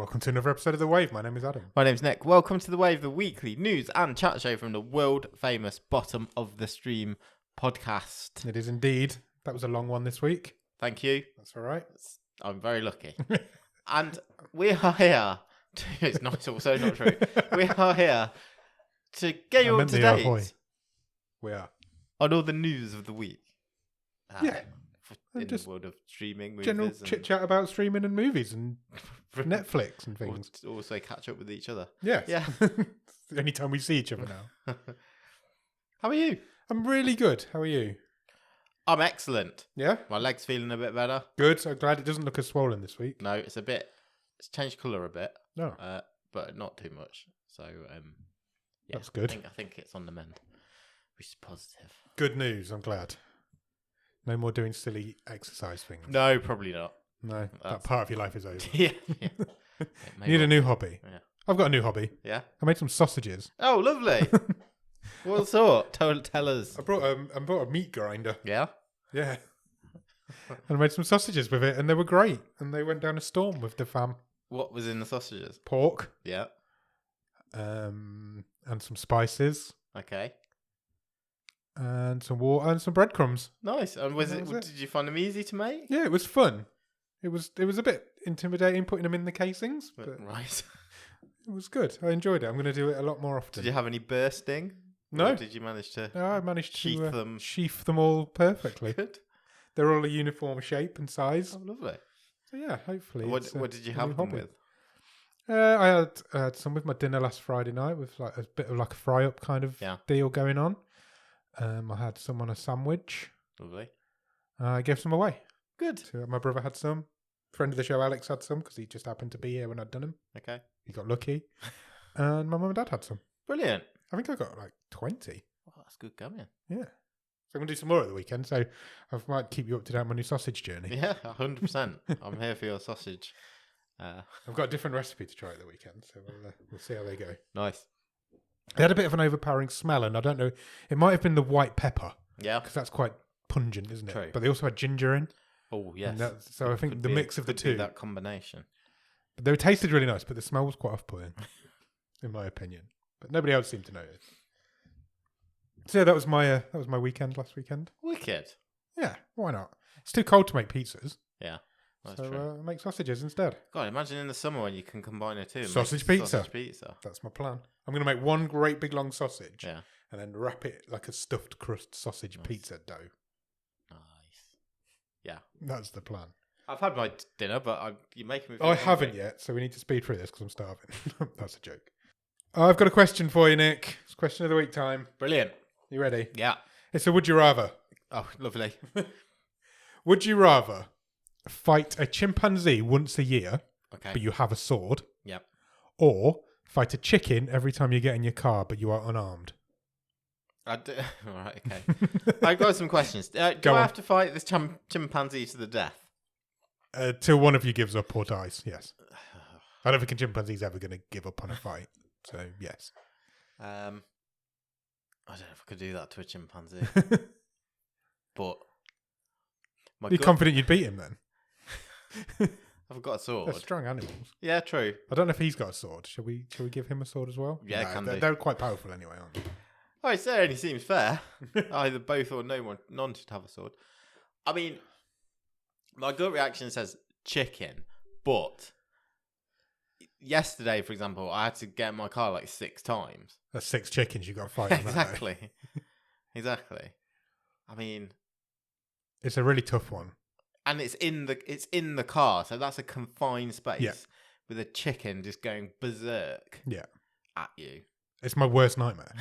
Welcome to another episode of The Wave. My name is Adam. My name's Nick. Welcome to The Wave, the weekly news and chat show from the world famous Bottom of the Stream podcast. It is indeed. That was a long one this week. Thank you. That's all right. I'm very lucky. And we are here it's not also not true. We are here to get you up to date. We are. On all the news of the week. Yeah. In the world of streaming, movies. General chit-chat about streaming and movies and Netflix and things. Also catch up with each other. Yes. Yeah. It's the only time we see each other now. How are you? I'm really good. How are you? I'm excellent. Yeah? My leg's feeling a bit better. Good. I'm glad it doesn't look as swollen this week. No, it's changed colour a bit. No. But not too much. So, yeah. That's good. I think it's on the mend, which is positive. Good news. I'm glad. No more doing silly exercise things. No, probably not. No, that part of your life is over. Yeah. You need a new hobby. Yeah. I've got a new hobby. Yeah. I made some sausages. Oh, lovely. What sort? Tell us. I brought a meat grinder. Yeah. Yeah. And I made some sausages with it, and they were great. And they went down a storm with the fam. What was in the sausages? Pork. Yeah. And some spices. Okay. And some water and some breadcrumbs. Nice. And did you find them easy to make? Yeah, it was fun. It was a bit intimidating putting them in the casings, but right. It was good. I enjoyed it. I'm going to do it a lot more often. Did you have any bursting? No. Or did you manage to? No, I managed to sheath them all perfectly. Good. They're all a uniform shape and size. Oh, lovely. So yeah, hopefully. What did you have them with? I had some with my dinner last Friday night with like a bit of like a fry up kind of deal going on. I had some on a sandwich. Lovely. I gave some away. Good. So my brother had some. Friend of the show, Alex, had some because he just happened to be here when I'd done them. Okay. He got lucky. And my mum and dad had some. Brilliant. I think I got like 20. Oh, that's good going. Yeah. So I'm going to do some more at the weekend. So I might keep you up to date on my new sausage journey. Yeah, 100%. I'm here for your sausage. I've got a different recipe to try at the weekend. So we'll see how they go. Nice. They had a bit of an overpowering smell, and I don't know, it might have been the white pepper. Yeah. Because that's quite pungent, isn't it? True. But they also had ginger in. Oh, yes. So I think the mix of the two. That combination. But they tasted really nice, but the smell was quite off-putting, in my opinion. But nobody else seemed to notice. So yeah, that was my weekend last weekend. Wicked. Yeah, why not? It's too cold to make pizzas. Yeah. That's so true. Make sausages instead. God, imagine in the summer when you can combine it too. Sausage pizza. Sausage pizza. That's my plan. I'm going to make one great big long sausage. Yeah. And then wrap it like a stuffed crust sausage pizza dough. Nice. Yeah. That's the plan. I've had my dinner, but you're making me feel I haven't yet, so we need to speed through this because I'm starving. That's a joke. I've got a question for you, Nick. It's question of the week time. Brilliant. You ready? Yeah. It's a would you rather. Oh, lovely. Would you rather fight a chimpanzee once a year, but you have a sword? Yep. Or fight a chicken every time you get in your car, but you are unarmed? All right, okay. I've got some questions. Do I have to fight this chimpanzee to the death? Till one of you gives up or dies, yes. I don't think a chimpanzee's ever going to give up on a fight, so yes. I don't know if I could do that to a chimpanzee. But you're confident you'd beat him then? I've got a sword. They're strong animals. Yeah, true. I don't know if he's got a sword. Shall we give him a sword as well? Yeah, they're quite powerful anyway, aren't they? Oh, it only seems fair. Either both or none should have a sword. I mean, my gut reaction says chicken, but yesterday, for example, I had to get in my car like 6 times. That's 6 chickens you got to fight. Exactly. Exactly. I mean, it's a really tough one. And it's in the car, so that's a confined space with a chicken just going berserk at you. It's my worst nightmare.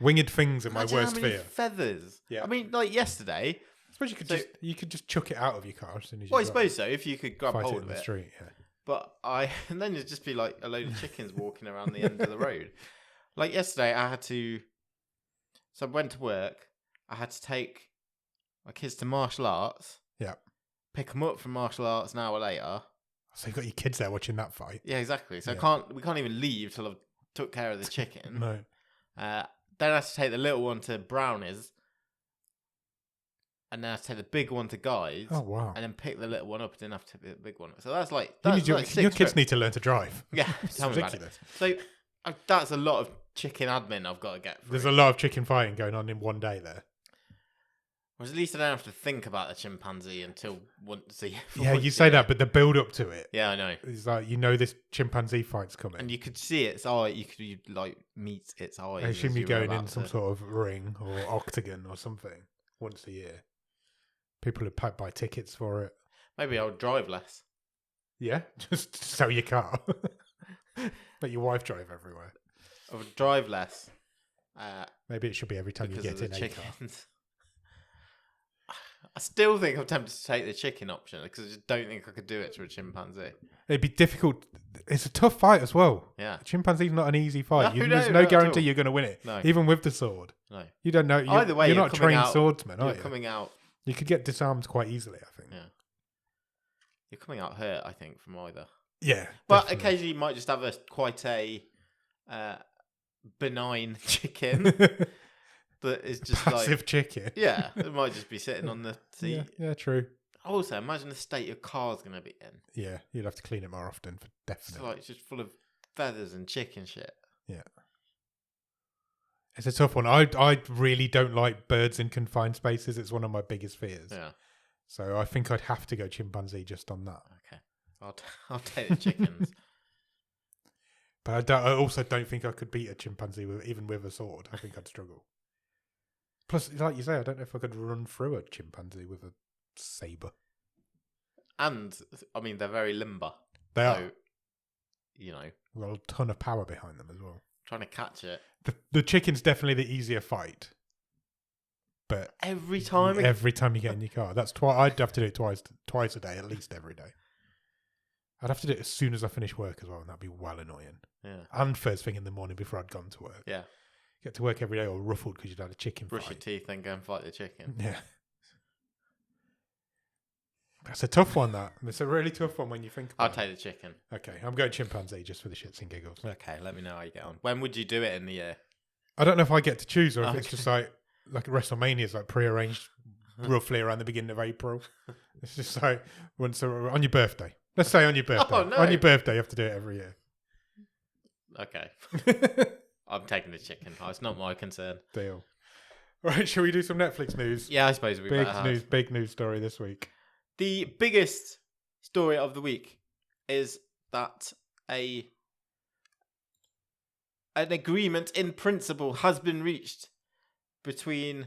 Winged things are my worst fear. Feathers. Yeah. I mean, like yesterday. I suppose you could just chuck it out of your car as soon as you. Well, I suppose so if you could grab hold of it. In the street, yeah. But and then it'd just be like a load of chickens walking around the end of the road. Like yesterday, so I went to work. I had to take my kids to martial arts. Yeah. Pick them up from martial arts an hour later. So you've got your kids there watching that fight. Yeah, exactly. So we can't even leave till I've took care of the chicken. No. Then I had to take the little one to Brownies. and then I take the big one to guide. Oh wow! And then pick the little one up. I didn't have to pick the big one. So that's like your 6 kids trips. need to learn to drive. Yeah, It's tell me about it. ridiculous. So that's a lot of chicken admin I've got to get through. There's a lot of chicken fighting going on in one day there. Well, at least I don't have to think about the chimpanzee until once a year. Yeah, you say that, but the build up to it. Yeah, I know. It's like this chimpanzee fight's coming. And you could see its eye. You like meet its eyes. I assume as you're you were going in about some to- sort of ring or octagon or something once a year. People would buy tickets for it. Maybe I'll drive less. Yeah, just sell your car. Let your wife drive everywhere. I would drive less. Maybe it should be every time you Because get of in the a car. chickens. I still think I'm tempted to take the chicken option because I just don't think I could do it to a chimpanzee. It'd be difficult. It's a tough fight as well. Yeah. A chimpanzee's not an easy fight. No, There's no, no not at guarantee all. you're going to win it, No. even with the sword. No. You don't know. Either way, you're you're not a coming trained out- swordsman, are You're you? coming out. You could get disarmed quite easily, I think. Yeah. You're coming out hurt, I think, from either. Yeah, But definitely. occasionally you might just have quite a benign chicken that is just passive like chicken. yeah, it might just be sitting on the seat. Yeah, true. Also, imagine the state your car's going to be in. Yeah, you'd have to clean it more often for It's definitely. like just full of feathers and chicken shit. Yeah. It's a tough one. I really don't like birds in confined spaces. It's one of my biggest fears. Yeah. So I think I'd have to go chimpanzee just on that. Okay. I'll take the chickens. But I also don't think I could beat a chimpanzee even with a sword. I think I'd struggle. Plus, like you say, I don't know if I could run through a chimpanzee with a saber. And I mean, they're very limber. They so, are. You know, Well, a ton of power behind them as well. trying to catch it The chicken's definitely the easier fight. But every time. every time you get in your car, I'd have to do it twice a day, at least every day. I'd have to do it as soon as I finish work as well, and that'd be well annoying. Yeah. And first thing in the morning before I'd gone to work. Yeah. Get to work every day all ruffled because you'd had a chicken Brush your fight. teeth, then go and fight the chicken. Yeah. That's a tough one, that. It's a really tough one when you think I'll about take the chicken. it. Okay, I'm going chimpanzee just for the shits and giggles. Okay, let me know how you get on. When would you do it in the year? I don't know if I get to choose or if it's Okay. just like WrestleMania is like prearranged roughly around the beginning of April. It's just like once on your birthday. Let's say on your birthday. Oh, no. On your birthday, you have to do it every year. Okay. I'm taking the chicken. Oh, it's not my concern. Deal. Right, shall we do some Netflix news? Yeah, I suppose we Big better have. news, big news story this week. The biggest story of the week is that an agreement in principle has been reached between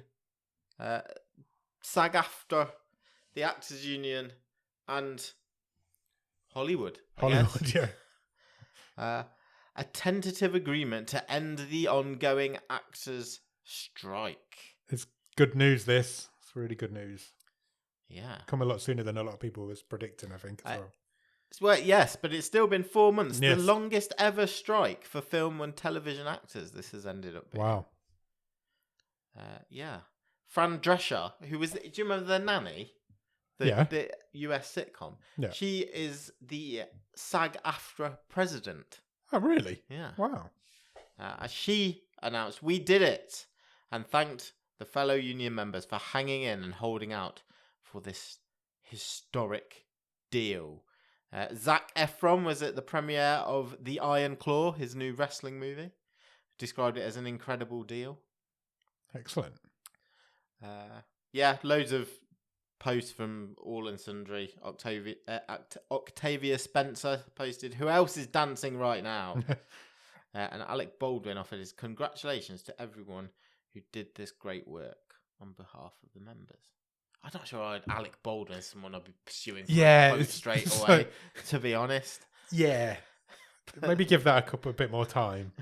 SAG-AFTRA, the Actors Union, and Hollywood. I guess. Hollywood, yeah. A tentative agreement to end the ongoing actors' strike. It's good news, this. It's really good news. Yeah. Come a lot sooner than a lot of people was predicting, I think, as well. Well, yes, but it's still been 4 months. Yes. The longest ever strike for film and television actors. This has ended up being. Wow. Yeah. Fran Drescher, who was, do you remember The Nanny? Yeah. The US sitcom. Yeah. She is the SAG-AFTRA president. Oh, really? Yeah. Wow. As she announced, "We did it," and thanked the fellow union members for hanging in and holding out for this historic deal. Zac Efron was at the premiere of The Iron Claw, his new wrestling movie. Described it as an incredible deal. Excellent. Yeah, loads of posts from all and sundry. Octavia Spencer posted, "Who else is dancing right now?" And Alec Baldwin offered his congratulations to everyone who did this great work on behalf of the members. I'm not sure Alec Baldwin is someone I'd be pursuing for a vote straight it's away, to be honest. Yeah. Maybe give that a bit more time.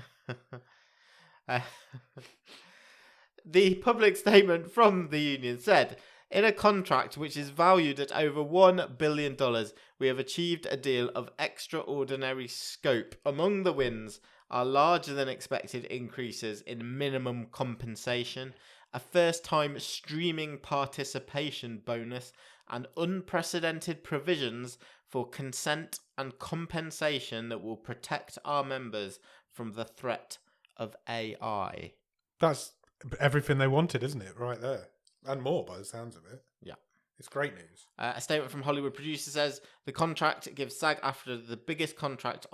The public statement from the union said, "In a contract which is valued at over $1 billion, we have achieved a deal of extraordinary scope. Among the wins are larger than expected increases in minimum compensation, a first-time streaming participation bonus, and unprecedented provisions for consent and compensation that will protect our members from the threat of AI." That's everything they wanted, isn't it? Right there. And more by the sounds of it. It's great news. A statement from Hollywood producer says the contract gives SAG-AFTRA the biggest contract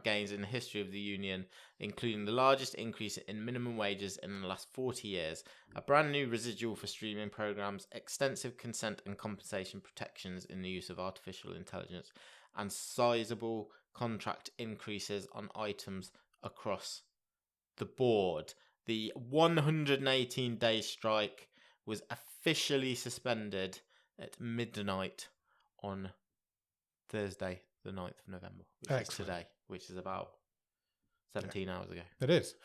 gains in the history of the union, including the largest increase in minimum wages in the last 40 years, a brand new residual for streaming programs, extensive consent and compensation protections in the use of artificial intelligence, and sizable contract increases on items across the board. The 118-day strike was officially suspended at midnight on Thursday, the 9th of November, which is today, which is about 17 hours ago. It is.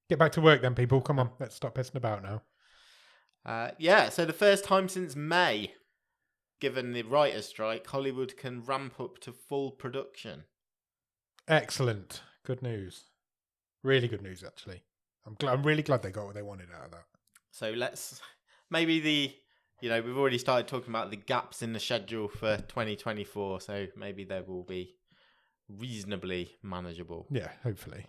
Get back to work then, people. Come on, let's stop pissing about now. So the first time since May, given the writer's strike, Hollywood can ramp up to full production. Excellent. Good news. Really good news, actually. I'm really glad they got what they wanted out of that. So we've already started talking about the gaps in the schedule for 2024, so maybe they will be reasonably manageable. Yeah, hopefully.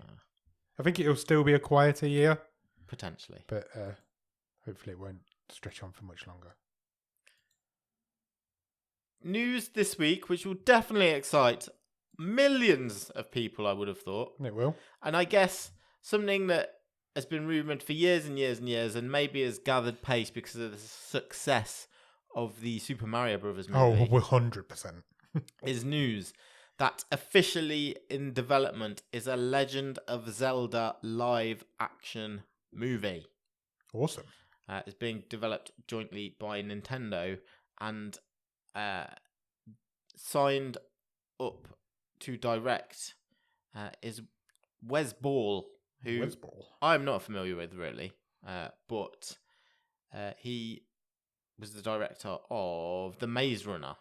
I think it'll still be a quieter year. Potentially. But hopefully it won't stretch on for much longer. News this week, which will definitely excite millions of people, I would have thought. It will. And I guess something that has been rumoured for years and years and years, and maybe has gathered pace because of the success of the Super Mario Brothers movie. Oh, 100%. is news that officially in development is a Legend of Zelda live action movie. Awesome. It's being developed jointly by Nintendo and signed up to direct is Wes Ball, who I'm not familiar with really, but he was the director of The Maze Runner.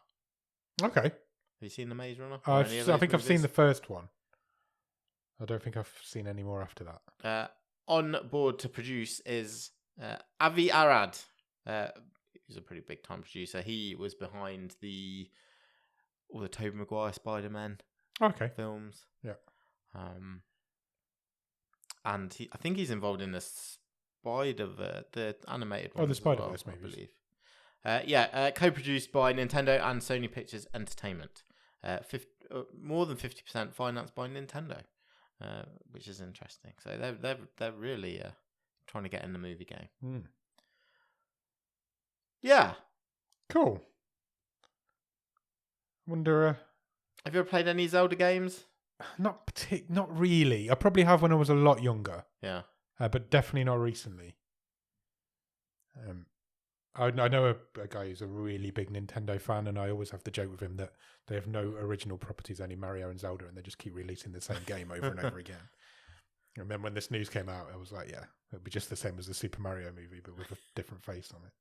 Okay. Have you seen The Maze Runner? I think I've seen the first one. I don't think I've seen any more after that. On board to produce is Avi Arad. He's a pretty big time producer. He was behind all the Tobey Maguire Spider-Man films. Yeah. And I think he's involved in the animated one. Oh, the Spider-Verse movies. I believe. Co-produced by Nintendo and Sony Pictures Entertainment. More than 50% financed by Nintendo, which is interesting. So they're really trying to get in the movie game. Mm. Yeah. Cool. Wonder. Have you ever played any Zelda games? Not really. I probably have when I was a lot younger. Yeah. But definitely not recently. I know a guy who's a really big Nintendo fan, and I always have the joke with him that they have no original properties, only Mario and Zelda, and they just keep releasing the same game over and over again. And then when this news came out, I was like, yeah, it'll be just the same as the Super Mario movie, but with a different face on it.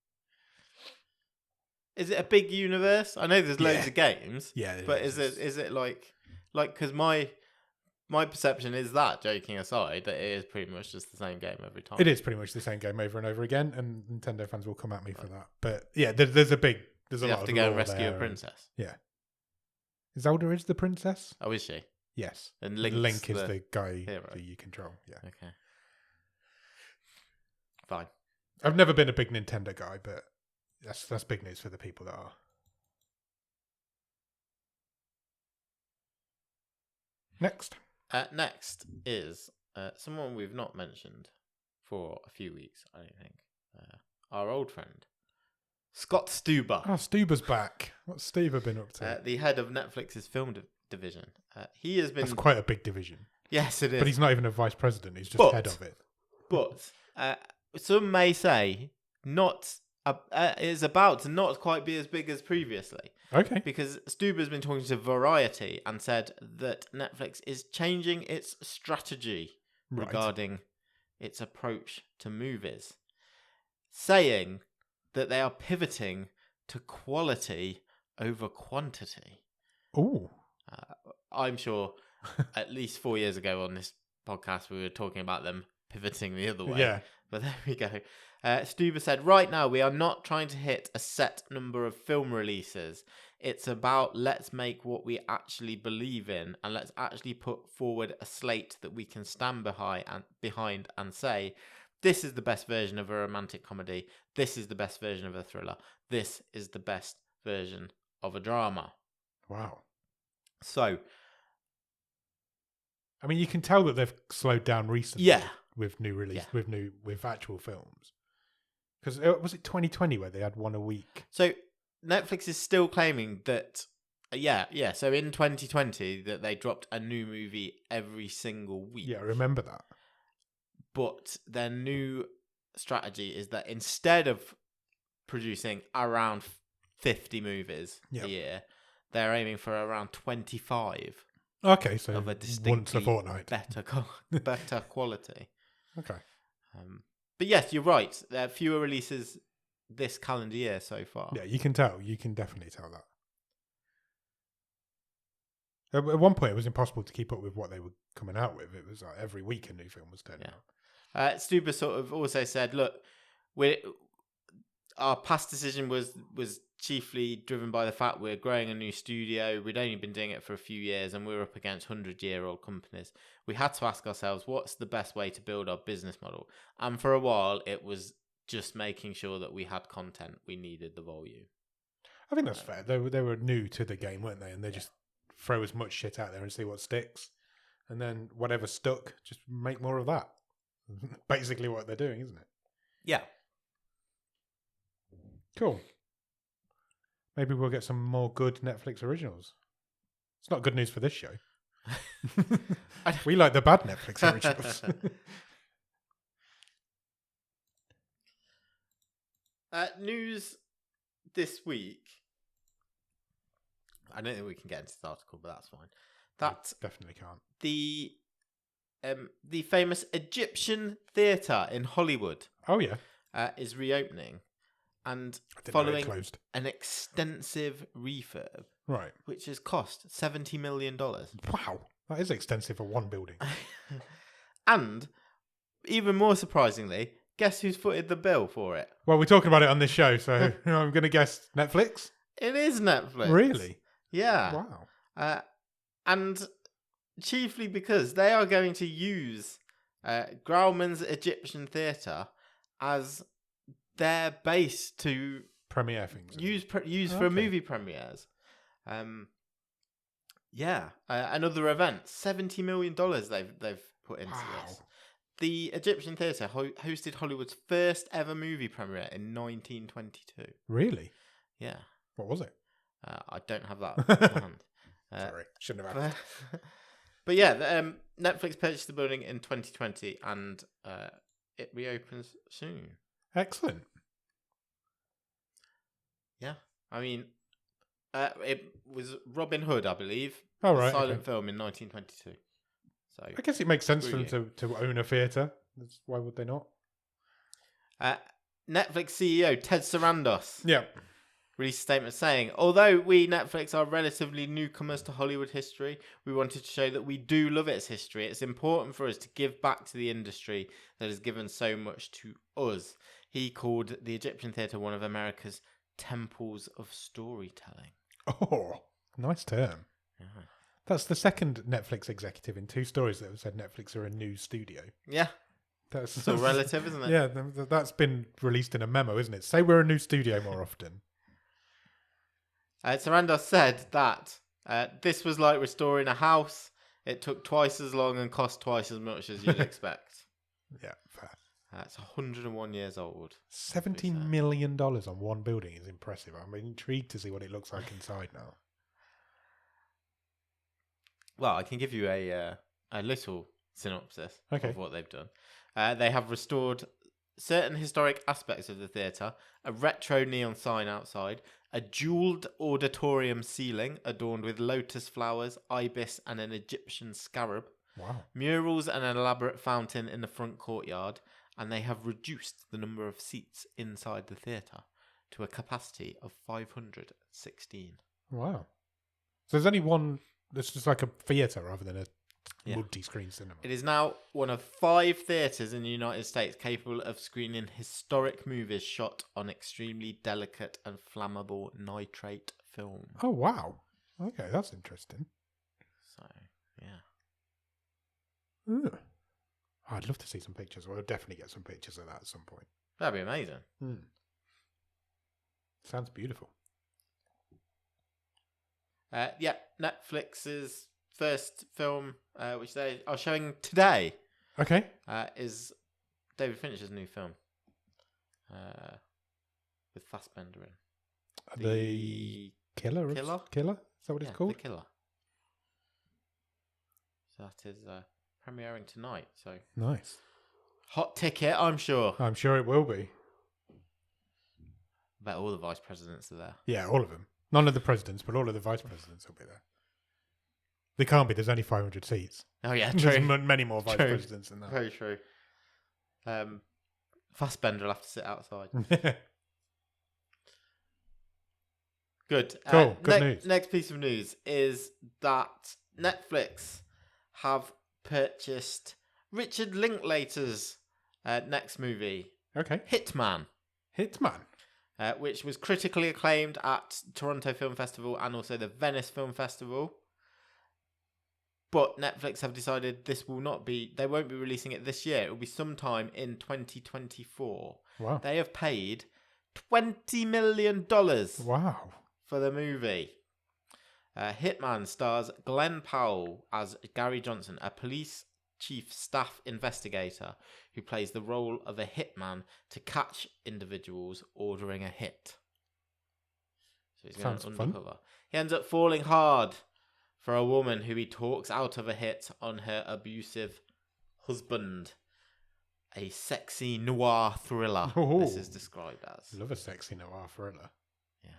Is it a big universe? I know there's loads of games. Yeah. But is it like because my perception is that, joking aside, that it is pretty much just the same game every time. It is pretty much the same game over and over again, and Nintendo fans will come at me for that. But yeah, there's a lot of you have to go and rescue a princess. Yeah. Zelda is the princess? Oh, is she? Yes. And Link is the guy hero that you control. Yeah. Okay. Fine. I've never been a big Nintendo guy, but that's big news for the people that are. Next. Next is someone we've not mentioned for a few weeks, I don't think. Our old friend, Scott Stuber. Oh, Stuber's back. What's Stuber been up to? The head of Netflix's film division. He has been... That's quite a big division. Yes, it is. But he's not even a vice president. He's just head of it. But some may say is about to not quite be as big as previously. Okay. Because Stuber's been talking to Variety and said that Netflix is changing its strategy regarding its approach to movies, saying that they are pivoting to quality over quantity. Ooh. I'm sure at least 4 years ago on this podcast we were talking about them pivoting the other way. Yeah. But there we go. Stuber said, right now we are not trying to hit a set number of film releases. It's about let's make what we actually believe in, and let's actually put forward a slate that we can stand behind and say, This is the best version of a romantic comedy. This is the best version of a thriller. This is the best version of a drama. Wow. So, I mean, you can tell that they've slowed down recently. yeah. With new release, Yeah. with actual films. Because was it 2020 where they had one a week? So Netflix is still claiming that, yeah. So in 2020, that they dropped a new movie every single week. Yeah, I remember that. But their new strategy is that instead of producing around 50 movies Yep. a year, they're aiming for around 25 Okay, so of a once a distinctly fortnight. better quality. Okay. But yes, you're right. There are fewer releases this calendar year so far. Yeah, you can tell. You can definitely tell that. At one point, it was impossible to keep up with what they were coming out with. It was like every week a new film was turning out. Stuber sort of also said, look, our past decision was chiefly driven by the fact we're growing a new studio. We'd only been doing it for a few years and we're up against 100-year-old companies. We had to ask ourselves, what's the best way to build our business model? And for a while, it was just making sure that we had content. We needed the volume. I think that's fair. They were new to the game, weren't they? And they just throw as much shit out there and see what sticks. And then whatever stuck, just make more of that. Basically what they're doing, isn't it? Yeah. Cool. Maybe we'll get some more good Netflix originals. It's not good news for this show. We like the bad Netflix originals. News this week. I don't think we can get into this article, but that's fine. That definitely can't. The famous Egyptian theatre in Hollywood. Oh yeah, is reopening, and I didn't know it following closed. an extensive refurb, Right. which has cost $70 million. Wow, that is extensive for one building. And even more surprisingly, guess who's footed the bill for it? Well, we're talking about it on this show, so I'm going to guess Netflix. It is Netflix. Really? Yeah. Wow. And chiefly because they are going to use Grauman's Egyptian Theatre as their base to Premiere things. use for movie premieres. Another event. $70 million they've put into this. The Egyptian Theatre hosted Hollywood's first ever movie premiere in 1922. Really? Yeah. What was it? I don't have that on hand. Sorry, shouldn't have asked. But yeah, Netflix purchased the building in 2020 and it reopens soon. Excellent. Yeah. I mean, it was Robin Hood, I believe. Oh, right. Silent film in 1922. So I guess it makes sense for them to own a theatre. Why would they not? Netflix CEO Ted Sarandos Yeah. released a statement saying, although we, Netflix, are relatively newcomers to Hollywood history, we wanted to show that we do love its history. It's important for us to give back to the industry that has given so much to us. He called the Egyptian Theatre one of America's temples of storytelling. Oh, nice term. Yeah. That's the second Netflix executive in 2 stories that have said Netflix are a new studio. Yeah. That's all relative, isn't it? Yeah, that's been released in a memo, isn't it? Say we're a new studio more often. Sarandos said that this was like restoring a house. It took twice as long and cost twice as much as you'd expect. Yeah, fair. It's 101 years old. $70 million on one building is impressive. I'm intrigued to see what it looks like inside now. Well, I can give you a little synopsis of what they've done. They have restored certain historic aspects of the theatre, a retro neon sign outside, a jewelled auditorium ceiling adorned with lotus flowers, ibis, and an Egyptian scarab. Wow. Murals and an elaborate fountain in the front courtyard, and they have reduced the number of seats inside the theatre to a capacity of 516. Wow. So there's only one. It's just like a theatre rather than a multi-screen cinema. It is now one of 5 theatres in the United States capable of screening historic movies shot on extremely delicate and flammable nitrate film. Oh, wow. Okay, that's interesting. So, yeah. I'd love to see some pictures. We'll definitely get some pictures of that at some point. That'd be amazing. Sounds beautiful. Yeah, Netflix's first film, which they are showing today, Okay. is David Fincher's new film with Fassbender in. The Killer? Killer? Killer? Is that what it's called? The Killer. So that is premiering tonight. So Nice. hot ticket, I'm sure. I'm sure it will be. I bet all the vice presidents are there. Yeah, all of them. None of the presidents, but all of the vice presidents will be there. They can't be. There's only 500 seats. Oh yeah, There's true. many more vice True. presidents than that. Very true. Fassbender will have to sit outside. Good. Cool. Good news. Next piece of news is that Netflix have purchased Richard Linklater's next movie, Okay. Hitman, which was critically acclaimed at Toronto Film Festival and also the Venice Film Festival. But Netflix have decided they won't be releasing it this year. It will be sometime in 2024. Wow. They have paid $20 million Wow. for the movie. Hitman stars Glenn Powell as Gary Johnson, a police chief staff investigator who plays the role of a hitman to catch individuals ordering a hit. So he's going undercover. He ends up falling hard for a woman who he talks out of a hit on her abusive husband. A sexy noir thriller, this is described as. Love a sexy noir thriller. Yeah.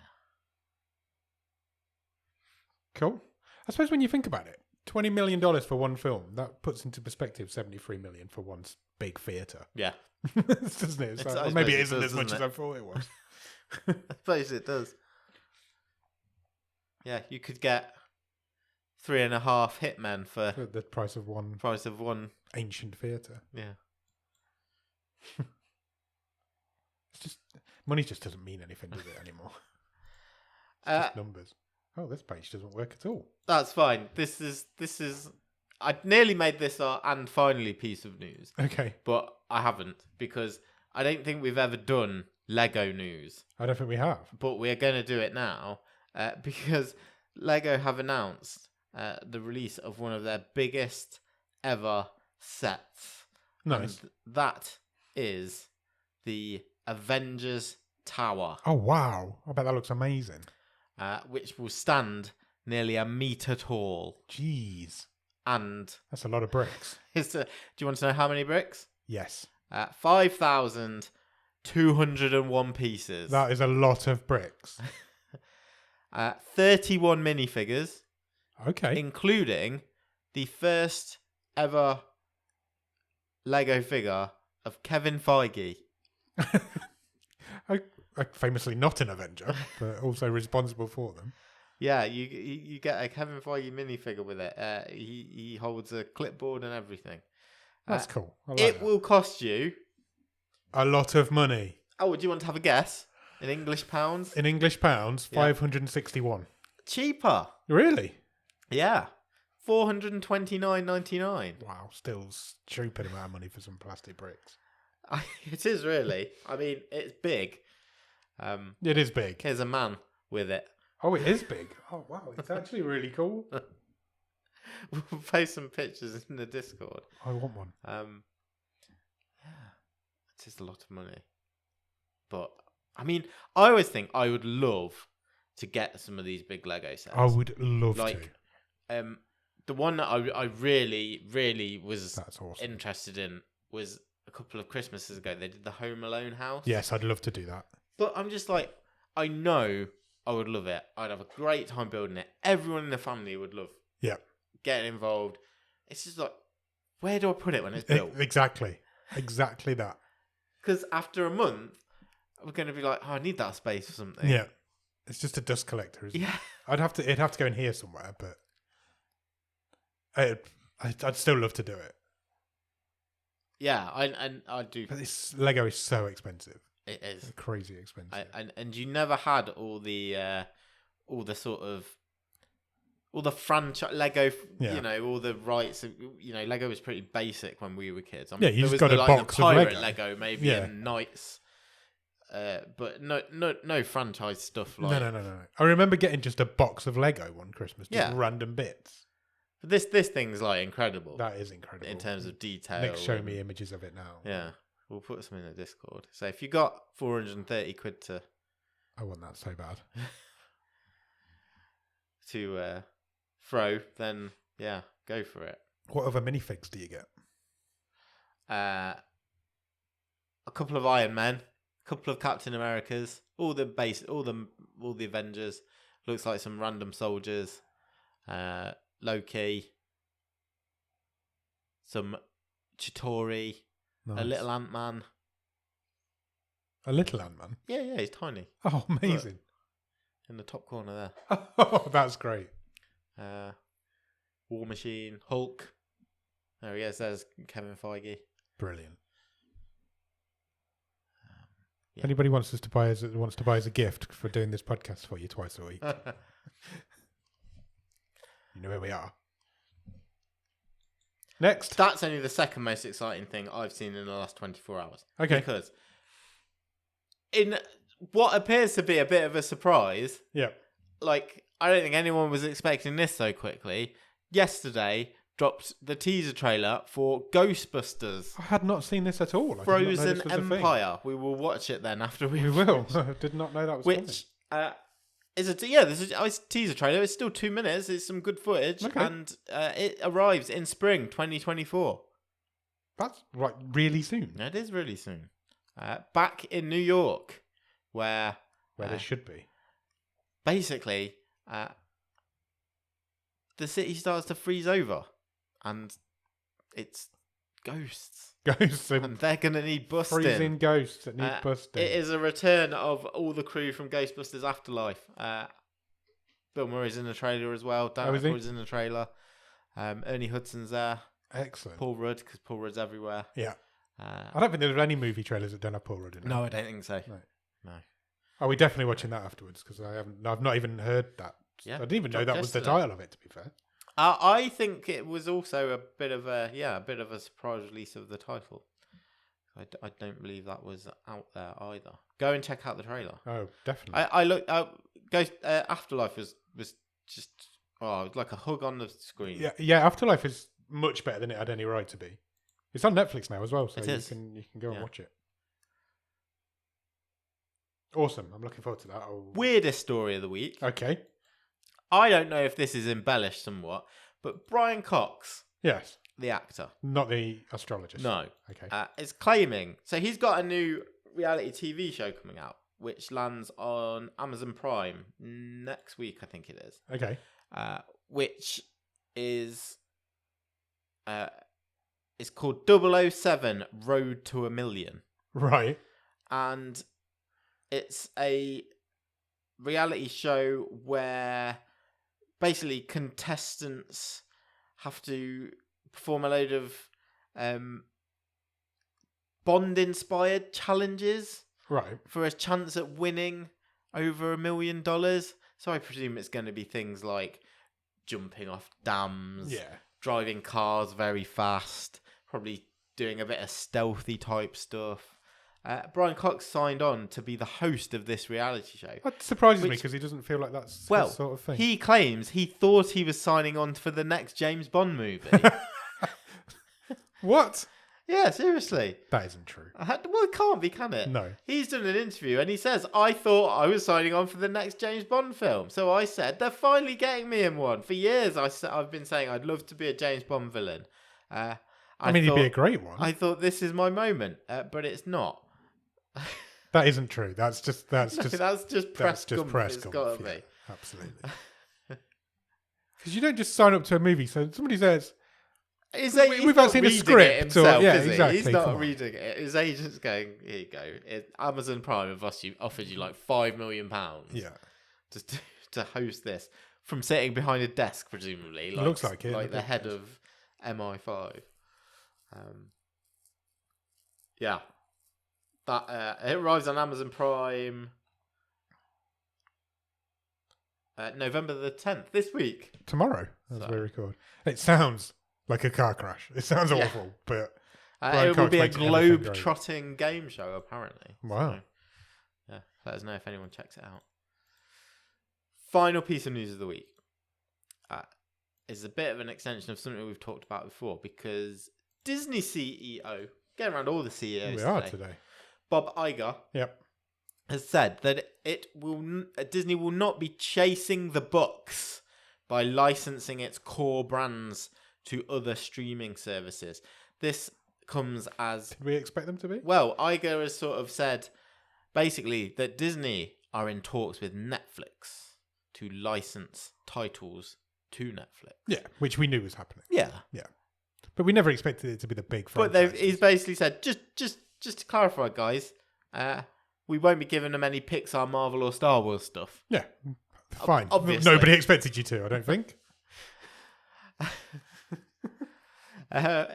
Cool. I suppose when you think about it, $20 million for one film, that puts into perspective $73 million for one big theatre. Yeah. Doesn't it? Or maybe it isn't as much as I thought it was. I suppose it does. Yeah, you could get 3.5 hitmen for The price of one ancient theatre. Yeah. It's just money just doesn't mean anything, does it, anymore? It's just numbers. Oh, this page doesn't work at all. That's fine. This is. I nearly made this our and finally piece of news, Okay. but I haven't because I don't think we've ever done Lego news. I don't think we have. But we are going to do it now because Lego have announced the release of one of their biggest ever sets. Nice. And that is the Avengers Tower. Oh, wow. I bet that looks amazing. Which will stand nearly 1 meter tall. Jeez. And that's a lot of bricks. Do you want to know how many bricks? Yes. 5,201 pieces. That is a lot of bricks. 31 minifigures. Okay. Including the first ever Lego figure of Kevin Feige. Famously not an Avenger, but also responsible for them. Yeah, you get a Kevin Feige minifigure with it. He holds a clipboard and everything. That's cool. I like it will cost you a lot of money. Oh, do you want to have a guess? In English pounds? In English pounds, Yeah. 561. Cheaper. Really? Yeah. $429.99. Wow, still stupid amount of money for some plastic bricks. It is really. I mean, it's big. It is big. Here's a man with it. Oh, it is big. Oh, wow. It's actually really cool. We'll post some pictures in the Discord. I want one. Yeah, it is a lot of money. But, I mean, I always think I would love to get some of these big Lego sets. I would love to. The one that I really, really was That's awesome. interested in was a couple of Christmases ago. They did the Home Alone house. Yes, I'd love to do that. But I'm just like, I know I would love it. I'd have a great time building it. Everyone in the family would love getting involved. It's just like, where do I put it when it's built? Exactly that. Because after a month, we're going to be like, oh, I need that space for something. Yeah. It's just a dust collector, isn't it? It'd have to go in here somewhere, but I'd still love to do it. Yeah, I do. But Lego is so expensive. It is. It's crazy expensive. And you never had all the sort of all the franchise Lego, Yeah. you know, all the rights. You know, Lego was pretty basic when we were kids. I Yeah, you there just was got the, a like, box the of pirate Lego. maybe, Yeah. and Knights. But no franchise stuff like No. I remember getting just a box of Lego one Christmas, just Yeah. random bits. this thing's like incredible That is incredible. in terms of detail. Nick, show and- me images of it now. Yeah, we'll put some in the Discord. So if you got 430 quid to I want that so bad. throw, then yeah, go for it. What other minifigs do you get? A couple of Iron Men, a couple of Captain Americas, all the Avengers. Looks like some random soldiers. Loki, some Chitauri, Nice. a little Ant-Man. A little Ant-Man? Yeah, he's tiny. Oh, amazing. In the top corner there. Oh, that's great. War Machine, Hulk. There he is. There's Kevin Feige. Brilliant. Yeah. Anybody wants to buy as a gift for doing this podcast for you twice a week? You know where we are. Next. That's only the second most exciting thing I've seen in the last 24 hours. Okay. Because in what appears to be a bit of a surprise, Yeah. like, I don't think anyone was expecting this so quickly. Yesterday dropped the teaser trailer for Ghostbusters I had not seen this at all. I did not know Frozen this was a thing. Empire. We will watch it then after We will. I did not know that was coming. Which is this is a teaser trailer. It's still 2 minutes. It's some good footage, Okay. and it arrives in spring 2024. That's right, really soon. It is really soon. Back in New York, where They should be. basically the city starts to freeze over, and it's ghosts, Ghosts and and they're gonna need busting. freezing ghosts that need busting. It is a return of all the crew from Ghostbusters Afterlife. Bill Murray's in the trailer as well. Dan is he? Aykroyd's in the trailer. Ernie Hudson's there. Excellent. Paul Rudd, because Paul Rudd's everywhere. Yeah. I don't think there's any movie trailers that don't have Paul Rudd in it. No, I don't think so. No. Are we definitely watching that afterwards? Because I've not even heard that. Yeah, I didn't even know dropped that was the yesterday. title of it. To be fair. I think it was also a bit of a surprise release of the title. I don't believe that was out there either. Go and check out the trailer. Oh, definitely. I looked. Afterlife was just like a hug on the screen. Yeah. Afterlife is much better than it had any right to be. It's on Netflix now as well, so It you is. can go and Yeah. watch it. Awesome. I'm looking forward to that. Weirdest story of the week. Okay. I don't know if this is embellished somewhat, but Brian Cox, Yes. the actor, Not the astrologist. no, Okay. is claiming. So he's got a new reality TV show coming out, which lands on Amazon Prime next week, I think it is. Okay. Which is it's called 007 Road to a Million, Right. and it's a reality show where basically contestants have to perform a load of Bond-inspired challenges Right. for a chance at winning over $1 million. So I presume it's going to be things like jumping off dams, Yeah. driving cars very fast, probably doing a bit of stealthy type stuff. Brian Cox signed on to be the host of this reality show. That surprises me Which- because he doesn't feel like that's Well, his sort of thing. he claims he thought he was signing on for the next James Bond movie. What? Yeah, seriously. That isn't true. Well, it can't be, can it? No. He's done an interview and he says, I thought I was signing on for the next James Bond film. So I said, they're finally getting me in one. For years, I've been saying I'd love to be a James Bond villain. I mean, he'd be a great one. I thought this is my moment, but it's not. That isn't true. That's just That's just press gump. press It's gump, got to yeah, be. absolutely. Because you don't just sign up to a movie. So somebody says, He's We've not not seen a reading script it himself, or- yeah, is he? exactly, He's come not on. reading it. His agent's going, here you go. Amazon Prime have offered you like £5 million yeah, just to host this from sitting behind a desk, presumably. Looks like it, Like in the the head of MI5. Yeah. That it arrives on Amazon Prime November the 10th, this week. Tomorrow, as So- we record. It sounds like a car crash. It sounds Yeah. awful, but Brian It will Cox be a makes everything great. globe-trotting game show, apparently. Wow. So, yeah, let us know if anyone checks it out. Final piece of news of the week is a bit of an extension of something we've talked about before, because Disney CEO, getting around all the CEOs we are today. Bob Iger, Yep. has said that Disney will not be chasing the bucks by licensing its core brands to other streaming services. This comes as Did we expect them to be? well, Iger has sort of said basically that Disney are in talks with Netflix to license titles to Netflix. Yeah, which we knew was happening. Yeah, But we never expected it to be the big but franchise. he's basically said just to clarify, guys, we won't be giving them any Pixar, Marvel, or Star Wars stuff. Yeah, fine. Obviously. Nobody expected you to, I don't think.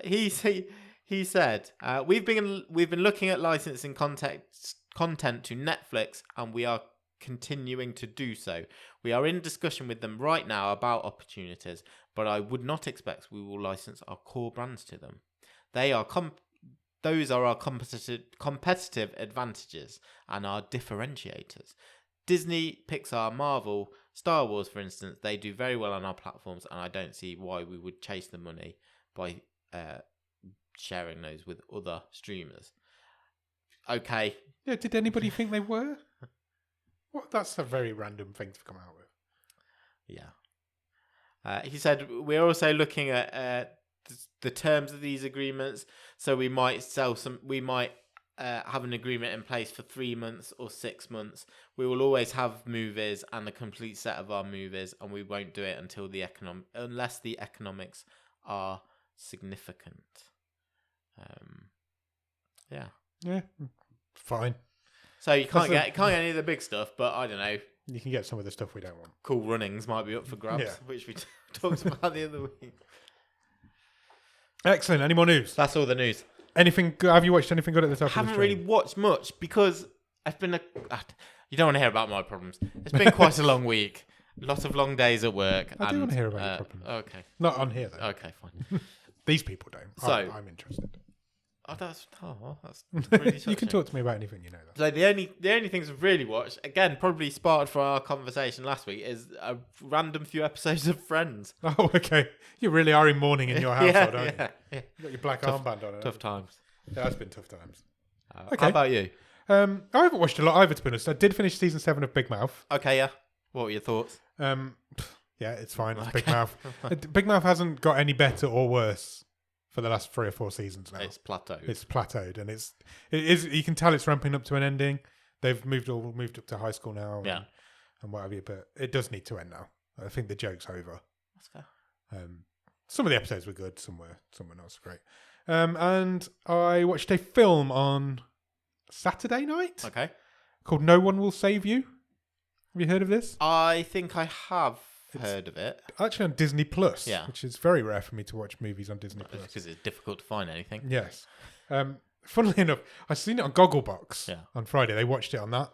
He said we've been looking at licensing content to Netflix, and we are continuing to do so. We are in discussion with them right now about opportunities, but I would not expect we will license our core brands to them. Those are our competitive advantages and our differentiators. Disney, Pixar, Marvel, Star Wars, for instance, they do very well on our platforms, and I don't see why we would chase the money by sharing those with other streamers. Okay. Yeah, did anybody think they were? What? That's a very random thing to come out with. Yeah. He said we're also looking at the terms of these agreements. So we might have an agreement in place for 3 months or 6 months. We will always have movies and a complete set of our movies, and we won't do it until unless the economics are significant. Yeah, fine. So you can't get any of the big stuff, but I don't know. You can get some of the stuff we don't want. Cool Runnings might be up for grabs, Yeah. which we talked about the other week. Excellent. Any more news? That's all the news. Anything? Have you watched anything good at the top? I haven't of the really stream? watched much because I've been you don't want to hear about my problems. It's been quite a long week. Lots of long days at work. I do want to hear about your problems. Okay. Not on here though. Okay, fine. These people don't. So- I'm interested. That's really touching. You can talk to me about anything you know. Though. So the only things I've really watched, again, probably sparked for our conversation last week, is a random few episodes of Friends. Oh, okay. You really are in mourning in your household, aren't yeah. you? You got your black Tough- armband on. Tough times. Yeah, that's been tough times. Okay. How about you? I haven't watched a lot either, to be honest. I did finish season 7 of Big Mouth. Okay, yeah. What were your thoughts? Yeah, it's fine. It's Big Okay. Mouth. Big Mouth hasn't got any better or worse for the last 3 or 4 seasons now. It's plateaued. It's plateaued, and it is. You can tell it's ramping up to an ending. They've moved up to high school now, Yeah. and what have you. But it does need to end now. I think the joke's over. That's fair. Some of the episodes were good, some were not so great. And I watched a film on Saturday night Okay. called No One Will Save You. Have you heard of this? I think I have heard of it. Actually on Disney Plus, Yeah. which is very rare for me to watch movies on Disney Plus. Because it's difficult to find anything. Yes. Funnily enough, I seen it on Gogglebox Yeah. on Friday. They watched it on that.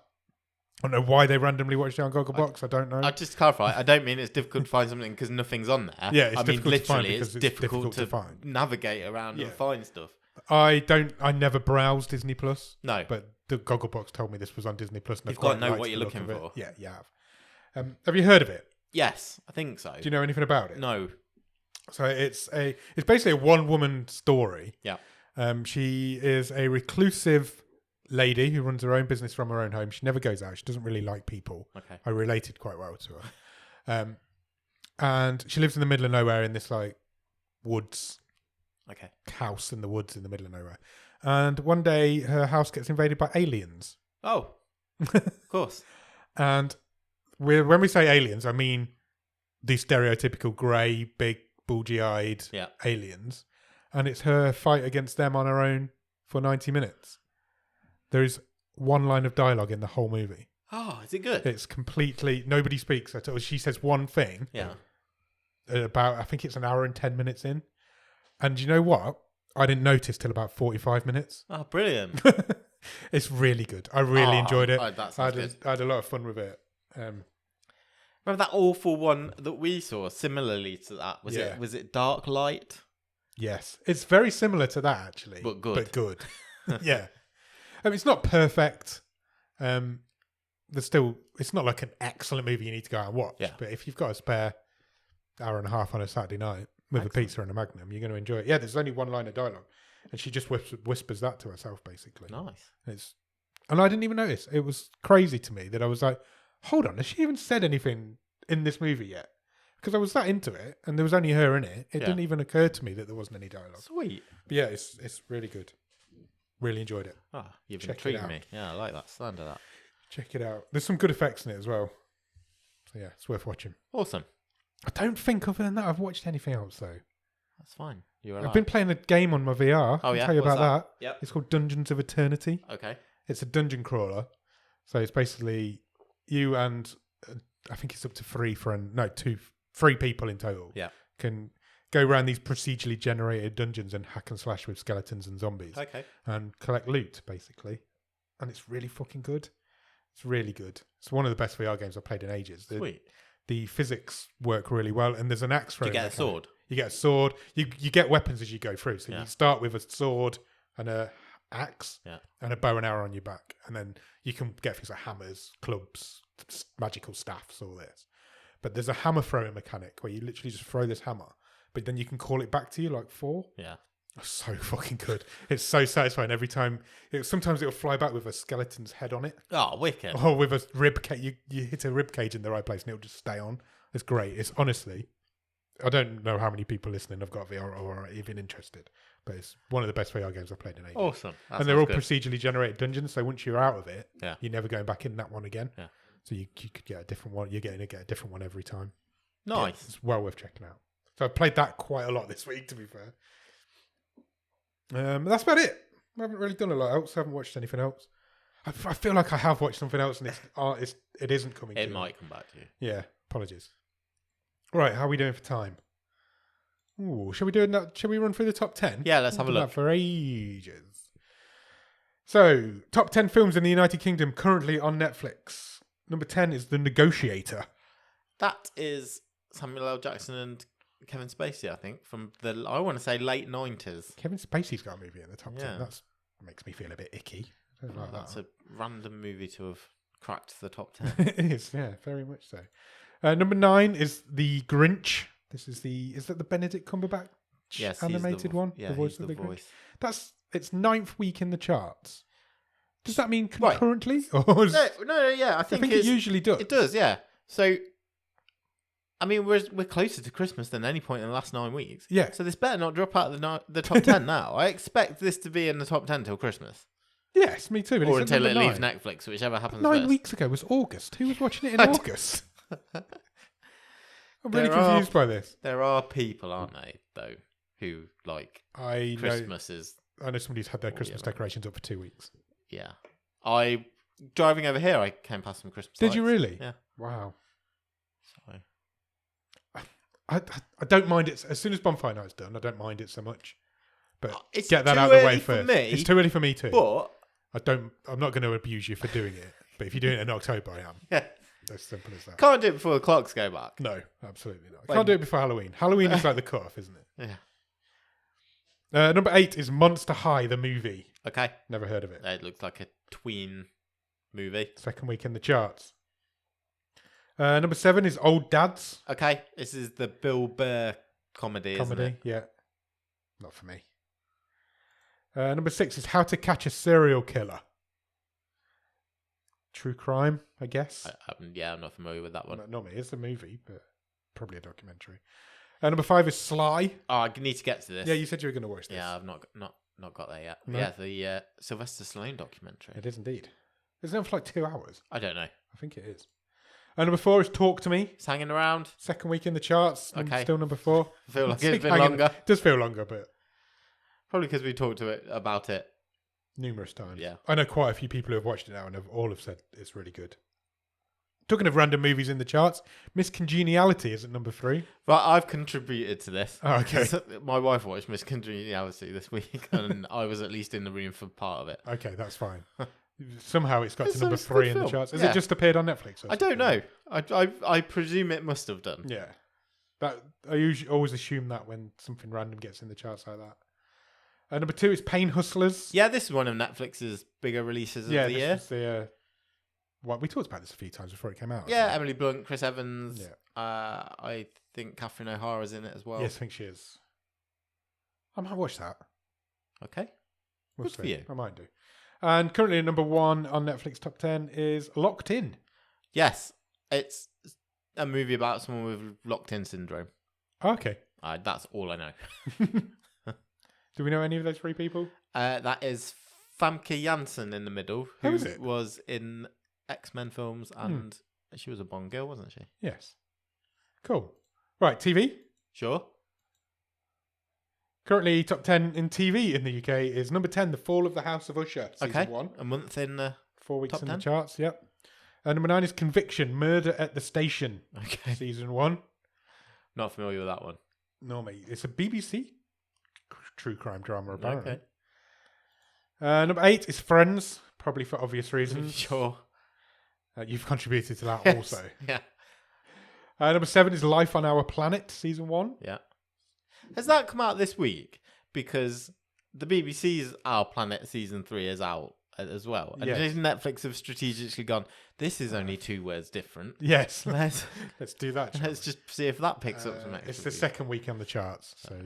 I don't know why they randomly watched it on Gogglebox. I don't know. Just to clarify, I don't mean it's difficult to find something because nothing's on there. Yeah, it's I mean difficult to find literally because it's it's difficult difficult to to find. navigate around Yeah. and find stuff. I never browsed Disney Plus, No. but the Gogglebox told me this was on Disney Plus. And You've I've got to quite know liked what you're the look looking of it. for. Yeah, you have. Have you heard of it? Yes, I think so. Do you know anything about it? No. So it's basically a one woman story. Yeah. She is a reclusive lady who runs her own business from her own home. She never goes out. She doesn't really like people. Okay. I related quite well to her. And she lives in the middle of nowhere in this like woods Okay. house in the woods in the middle of nowhere. And one day her house gets invaded by aliens. Oh, of course. And when we say aliens, I mean the stereotypical grey, big, bulgy-eyed Yeah. aliens. And it's her fight against them on her own for 90 minutes. There is one line of dialogue in the whole movie. Oh, is it good? It's completely... Nobody speaks at all. She says one thing Yeah. about... I think it's an hour and 10 minutes in. And you know what? I didn't notice till about 45 minutes. Oh, brilliant. It's really good. I really enjoyed it. Oh, that I sounds had, good. I had a lot of fun with it. Remember that awful one that we saw similarly to that? Yeah. Was it Dark Light? Yes, it's very similar to that actually, But good. But good. Yeah, I mean, it's not perfect. It's not like an excellent movie you need to go out and watch. Yeah. But if you've got a spare hour and a half on a Saturday night with a pizza and a Magnum, you're going to enjoy it. Yeah, there's only one line of dialogue, and she just whispers that to herself basically. Nice. And I didn't even notice. It was crazy to me that I was like, hold on, has she even said anything in this movie yet? Because I was that into it, and there was only her in it. It didn't even occur to me that there wasn't any dialogue. Sweet. But yeah, it's really good. Really enjoyed it. Oh, you've Check it intrigued out. me. Yeah, I like that. Stand of that. Check it out. There's some good effects in it as well. So yeah, it's worth watching. Awesome. I don't think other than that I've watched anything else though. That's fine. You're I've alive. been playing a game on my VR. Oh, I'll yeah? tell you What's about that. Yep. It's called Dungeons of Eternity. Okay. It's a dungeon crawler. So it's basically you and I think it's up to three people in total. Yeah. Can go around these procedurally generated dungeons and hack and slash with skeletons and zombies. Okay. And collect loot, basically. And it's really fucking good. It's really good. It's one of the best VR games I've played in ages. Sweet. The physics work really well, and there's an axe throwing. You get a sword. You get a sword. You get weapons as you go through. So Yeah. you start with a sword and a axe Yeah. and a bow and arrow on your back, and then you can get things like hammers, clubs, magical staffs, all this. But there's a hammer throwing mechanic where you literally just throw this hammer, but then you can call it back to you like 4. Yeah. It's so fucking good. It's so satisfying every time. Sometimes it'll fly back with a skeleton's head on it. Oh, wicked. Or with a rib cage. You hit a rib cage in the right place and it'll just stay on. It's great. It's honestly, I don't know how many people listening have got VR or are even interested, but it's one of the best VR games I've played in ages. Awesome. And they're all procedurally generated dungeons, so once you're out of it, Yeah. you're never going back in that one again. Yeah. So you could get a different one. You're getting to get a different one every time. Nice. Yeah, it's well worth checking out. So I've played that quite a lot this week, to be fair. That's about it. I haven't really done a lot else. I haven't watched anything else. I feel like I have watched something else, and it isn't coming. It to might come back to you. Yeah, apologies. Right, how are we doing for time? Ooh, shall we do that? Shall we run through the top 10? Yeah, let's have a We've done look. that for ages. So, top 10 films in the United Kingdom currently on Netflix. Number 10 is The Negotiator. That is Samuel L. Jackson and Kevin Spacey, I think, from I want to say late 90s. Kevin Spacey's got a movie in the top 10. Yeah. That makes me feel a bit icky. I don't like That's that. a random movie to have cracked the top 10. It is, yeah, very much so. Number 9 is The Grinch. Is that the Benedict Cumberbatch Yes, he's animated one? Yeah, the voice he's of the the Grinch. voice. That's its 9th week in the charts. Does that mean Right. concurrently? Or No, yeah, I think it usually does. It does, yeah. So, I mean, we're closer to Christmas than any point in the last 9 weeks. Yeah. So this better not drop out of the top 10 now. I expect this to be in the top 10 till Christmas. Yes, me too. But Or it's at until it number leaves 9. Netflix, whichever happens 9 first. weeks ago was August. Who was watching it in I d- August? I'm really There are- confused by this. There are people, aren't they, though, who like I Christmas is... know somebody's had their Oh, Christmas yeah, right. decorations up for 2 weeks. Yeah. Driving over here, I came past some Christmas Did lights. you really? Yeah. Wow. So, I don't mind it. As soon as Bonfire Night's done, I don't mind it so much. But it's get that too out of the way early for first. me, It's too early for me too. but... I'm not going to abuse you for doing it. But if you do it in October, I am. Yeah. As simple as that. Can't do it before the clocks go back. No, absolutely not. When- Can't do it before Halloween. Halloween is like the cutoff, isn't it? Yeah. Number 8 is Monster High, the movie. Okay. Never heard of it. It looks like a tween movie. Second week in the charts. Number 7 is Old Dads. Okay. This is the Bill Burr comedy, isn't Comedy, it? yeah. Not for me. Number 6 is How to Catch a Serial Killer. True crime, I guess. I'm not familiar with that one. Not me. It's a movie, but probably a documentary. Number 5 is Sly. Oh, I need to get to this. Yeah, you said you were going to watch this. Yeah, I've not got there yet. No? Yeah, the Sylvester Stallone documentary. It is indeed. Isn't it for like 2 hours? I don't know. I think it is. Number 4 is Talk to Me. It's hanging around. Second week in the charts. Okay. Still number 4. I feel like it's been Hanging- longer. It does feel longer, but Probably because we talked about it. numerous times. Yeah. I know quite a few people who have watched it now and all have said it's really good. Talking of random movies in the charts, Miss Congeniality is at number 3. But I've contributed to this. Oh, okay. My wife watched Miss Congeniality this week, and I was at least in the room for part of it. Okay, that's fine. Somehow it's got It's to number a good 3 in the film. charts. Has Yeah. it just appeared on Netflix? Or I don't something? know. I presume it must have done. Yeah. I usually always assume that when something random gets in the charts like that. Number 2 is Pain Hustlers. Yeah, this is one of Netflix's bigger releases of the this year. was the. Well, we talked about this a few times before it came out. Yeah, so- Emily Blunt, Chris Evans. Yeah. I think Catherine O'Hara's in it as well. Yes, I think she is. I might watch that. Okay. We'll Good for see. you. I might do. And currently number 1 on Netflix top 10 is Locked In. Yes, it's a movie about someone with locked-in syndrome. Okay. That's all I know. Do we know any of those 3 people? That is Famke Janssen in the middle, Who who is it? was in X-Men films, and she was a Bond girl, wasn't she? Yes. Cool. Right, TV. Sure. Currently top 10 in TV in the UK is number 10, The Fall of the House of Usher, season 1. A month in. 4 weeks top in 10? the charts, yep. Number 9 is Conviction, Murder at the Station, Okay. season 1. Not familiar with that one. No, mate, it's a BBC true crime drama, apparently. Okay. Number 8 is Friends, probably for obvious reasons. Sure. You've contributed to that Yes. also. Yeah. Number 7 is Life on Our Planet, season 1. Yeah. Has that come out this week? Because the BBC's Our Planet season 3 is out as well. And Yes. Netflix have strategically gone, this is only 2 words different. Yes. Let's Let's do that. shall let's just see if that picks up some we? extra It's the views. second week on the charts. So,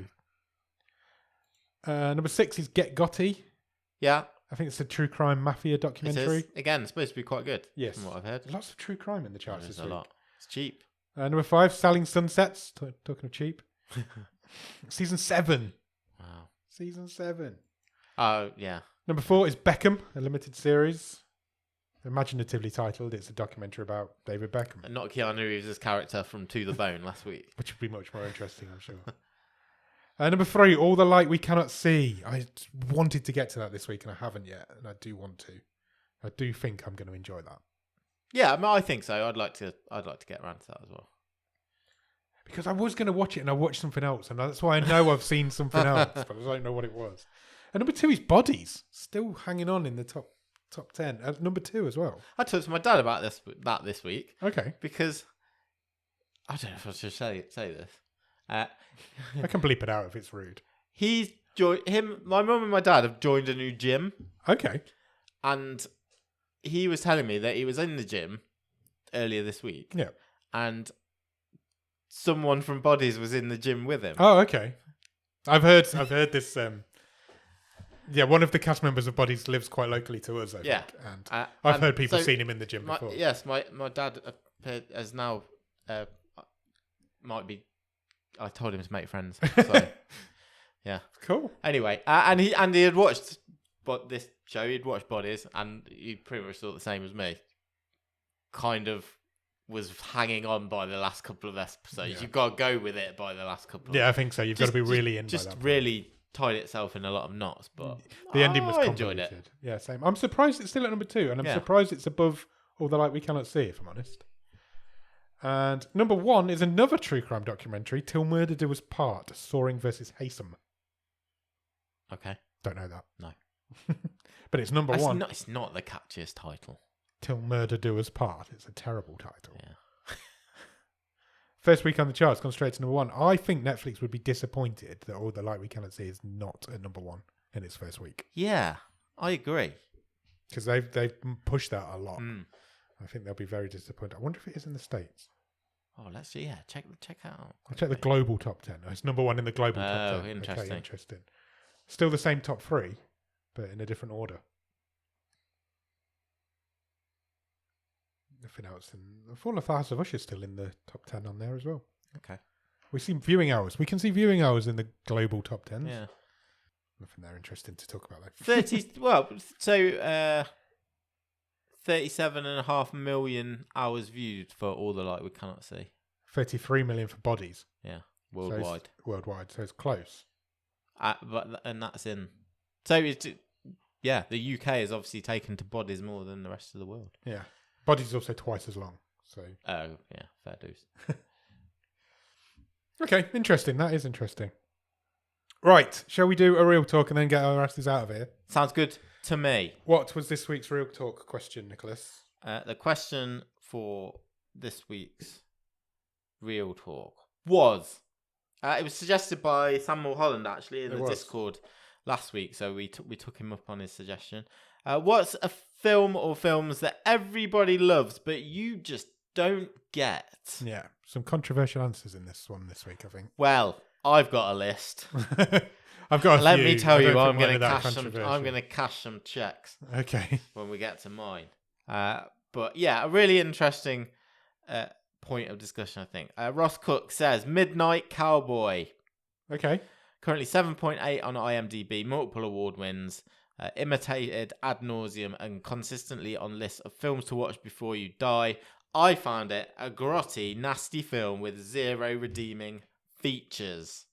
number 6 is Get Gotti. Yeah, I think it's a true crime mafia it documentary. is. Again, it's supposed to be quite good. Yes. From what I've heard. Lots of true crime in the charts There's this a week. lot. It's cheap. Number 5, Selling Sunsets. Talking of cheap. Season 7. Wow. Season 7. Oh, yeah. Number 4 is Beckham, a limited series. Imaginatively titled. It's a documentary about David Beckham, And not Keanu Reeves' character from To the Bone last week. which would be much more interesting, I'm sure. Number 3, All the Light We Cannot See. I wanted to get to that this week and I haven't yet, and I do want to. I do think I'm going to enjoy that. Yeah, I mean, I think so. I'd like to get around to that as well. Because I was going to watch it and I watched something else, and that's why I know I've seen something else, but I don't know what it was. And number 2 is Bodies, still hanging on in the top 10. Number 2 as well. I talked to my dad about this week Okay, because I don't know if I should say this. I can bleep it out if it's rude. He's my mum and my dad have joined a new gym, Okay, and he was telling me that he was in the gym earlier this week. yeah. And someone from Bodies was in the gym with him. Oh, okay. I've heard this. Yeah, one of the cast members of Bodies lives quite locally to us. I Yeah. think, and I've I've heard people seen him in the gym my, before. yes, my dad has now might be. I told him to make friends. So yeah. Cool. Anyway, and he had watched, but this show he'd watched Bodies, and he pretty much thought the same as me. Kind of was hanging on by the last couple of episodes. Yeah. You've got to go with it by the last couple. Yeah, I think so. You've got to be really in. By Just that point. really tied itself in a lot of knots, but The ending was I enjoyed convoluted. it. Yeah, same. I'm surprised it's still at number 2, and I'm Yeah. surprised it's above All the Light We Cannot See, if I'm honest. And number 1 is another true crime documentary, Till Murder Do Us Part, Soaring versus Haysom. Okay, Don't know that. No. But it's number 1. It's not the catchiest title. Till Murder Do Us Part. It's a terrible title. Yeah. First week on the charts, gone straight to number 1. I think Netflix would be disappointed that All the Light We Cannot See is not at number 1 in its first week. Yeah, I agree. Because they've pushed that a lot. Mm. I think they'll be very disappointed. I wonder if it is in the States. Oh, let's see. Yeah, check out. I'll check the global top 10. Oh, it's number 1 in the global top 10. Oh, interesting. Okay, interesting. Still the same top 3, but in a different order. Nothing else. And The Fall of the House of Usher is still in the top 10 on there as well. Okay. We see viewing hours. We can see viewing hours in the global top 10s. Yeah. Nothing there interesting to talk about. Though. 30. Well, so 37.5 million hours viewed for All the Light We Cannot See. 33 million for Bodies. Yeah, So it's worldwide. worldwide, so it's close. And that's in. So it's yeah, the UK is obviously taken to Bodies more than the rest of the world. Yeah. Bodies is also twice as long. So Oh yeah, fair dues. okay, interesting. That is interesting. Right, shall we do a real talk and then get our asses out of here? Sounds good to me. What was this week's Real Talk question, Nicholas? The question for this week's Real Talk was... it was suggested by Samuel Holland, actually, in the Discord last week, so we took him up on his suggestion. What's a film or films that everybody loves, but you just don't get? Yeah, some controversial answers in this one this week, I think. Well, I've got a list. I've got a Let few. me tell you, I'm going to cash some checks. Okay. When we get to mine. But yeah, a really interesting point of discussion, I think. Ross Cook says Midnight Cowboy. Okay. Currently 7.8 on IMDb, multiple award wins, imitated ad nauseum and consistently on lists of films to watch before you die. I found it a grotty, nasty film with zero redeeming features.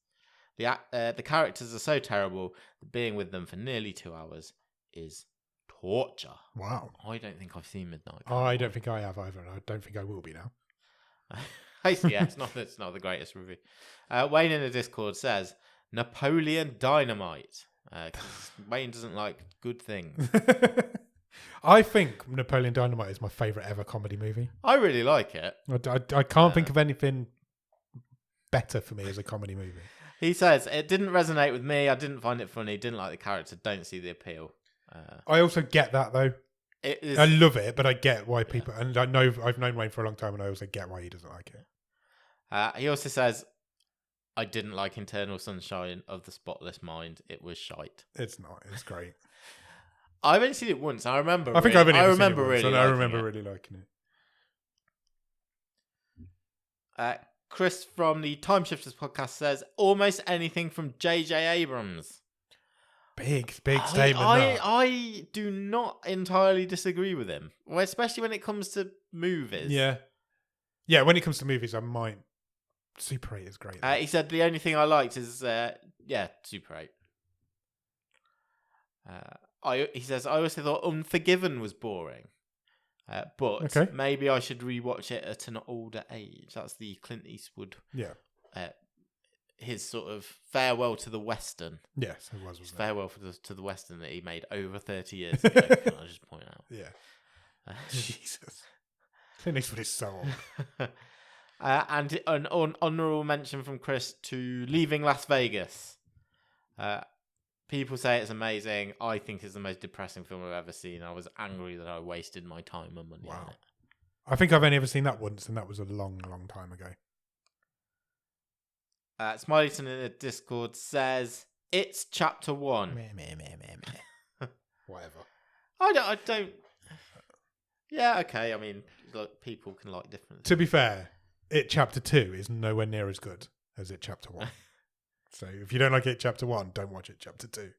The characters are so terrible that being with them for nearly 2 hours is torture. Wow. I don't think I've seen Midnight Cowboy. I don't think I have either, and I don't think I will be now. Yeah, it's not the greatest review. Wayne in the Discord says Napoleon Dynamite. Wayne doesn't like good things. I think Napoleon Dynamite is my favourite ever comedy movie. I really like it. I can't think of anything better for me as a comedy movie. He says, it didn't resonate with me. I didn't find it funny. Didn't like the character. Don't see the appeal. I also get that, though. I love it, but I get why people... And I've known Wayne for a long time, and I also get why he doesn't like it. He also says, I didn't like Eternal Sunshine of the Spotless Mind. It was shite. It's not. It's great. I've only seen it once. I remember. I think I've only seen it once, really. And I remember really liking it. Chris from the Time Shifters podcast says almost anything from J.J. Abrams. Big statement. I do not entirely disagree with him, well, especially when it comes to movies. Yeah. When it comes to movies, I might. Super 8 is great. He said the only thing I liked is Super 8. He says I also thought Unforgiven was boring, but maybe I should rewatch it at an older age. That's the Clint Eastwood. Yeah. His sort of farewell to the Western. Yes, it was. Farewell to the Western that he made over 30 years ago. Can I just point out? Yeah. Jesus. Clint Eastwood is so old. And an honourable mention from Chris to Leaving Las Vegas. People say it's amazing. I think it's the most depressing film I've ever seen. I was angry that I wasted my time and money on it. I think I've only ever seen that once, and that was a long, long time ago. Smileyton in the Discord says it's chapter 1. Whatever. I don't. Yeah, okay. I mean, look, people can like different. To be fair, It Chapter 2 is nowhere near as good as It Chapter 1. So if you don't like It Chapter 1, don't watch It Chapter 2.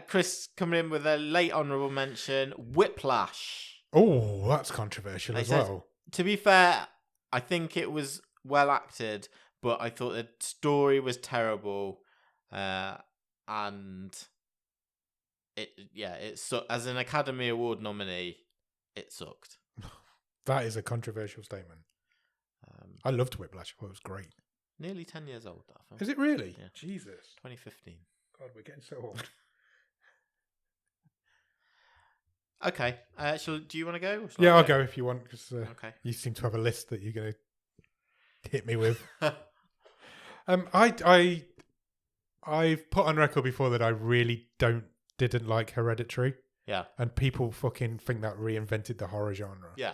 Chris coming in with a late honourable mention, Whiplash. Oh, that's controversial as well. To be fair, I think it was well acted, but I thought the story was terrible, and as an Academy Award nominee, it sucked. That is a controversial statement. I loved Whiplash. I thought it was great. Nearly 10 years old, that film. Is it really? Yeah. Jesus. 2015. God, we're getting so old. Okay. Do you want to go? Yeah, I'll go if you want, because okay. You seem to have a list that you're going to hit me with. I've put on record before that I really didn't like Hereditary. Yeah. And people fucking think that reinvented the horror genre. Yeah.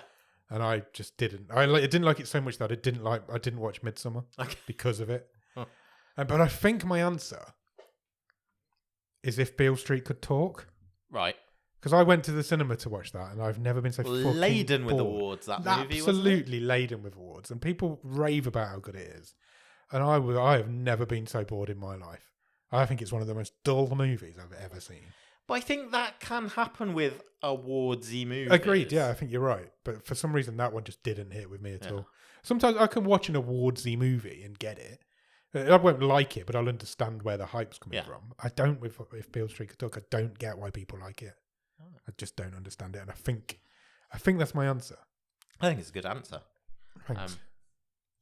And I just didn't. I didn't like it so much that I didn't watch Midsummer because of it. Huh. But I think my answer is If Beale Street Could Talk. Right. Because I went to the cinema to watch that, and I've never been so fucking laden bored. with awards. That movie, absolutely laden with awards, and people rave about how good it is. And I have never been so bored in my life. I think it's one of the most dull movies I've ever seen. But I think that can happen with awardsy movies. Agreed. Yeah, I think you're right. But for some reason, that one just didn't hit with me at all. Sometimes I can watch an awardsy movie and get it. I won't like it, but I'll understand where the hype's coming from. I don't with If Beale Street Could Talk. I don't get why people like it. I just don't understand it, and I think that's my answer. I think it's a good answer. Thanks.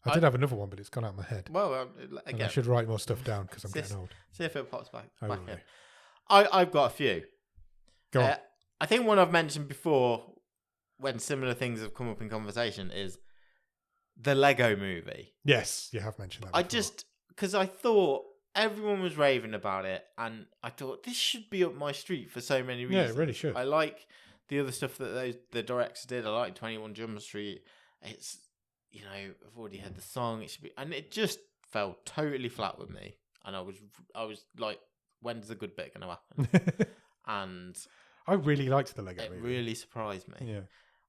I did have another one, but it's gone out of my head. Well, again, and I should write more stuff down because I'm getting old. See if it pops back in. I've got a few. Go on. I think one I've mentioned before when similar things have come up in conversation is the Lego movie. Yes, you have mentioned that before. Because I thought everyone was raving about it, and I thought this should be up my street for so many reasons. Yeah, it really should. I like the other stuff that the directors did. I like 21 Jump Street. It's, I've already heard the song. It should be, and it just fell totally flat with me. And I was like, when's the good bit going to happen? And I really liked the Lego it movie. really surprised me. Yeah.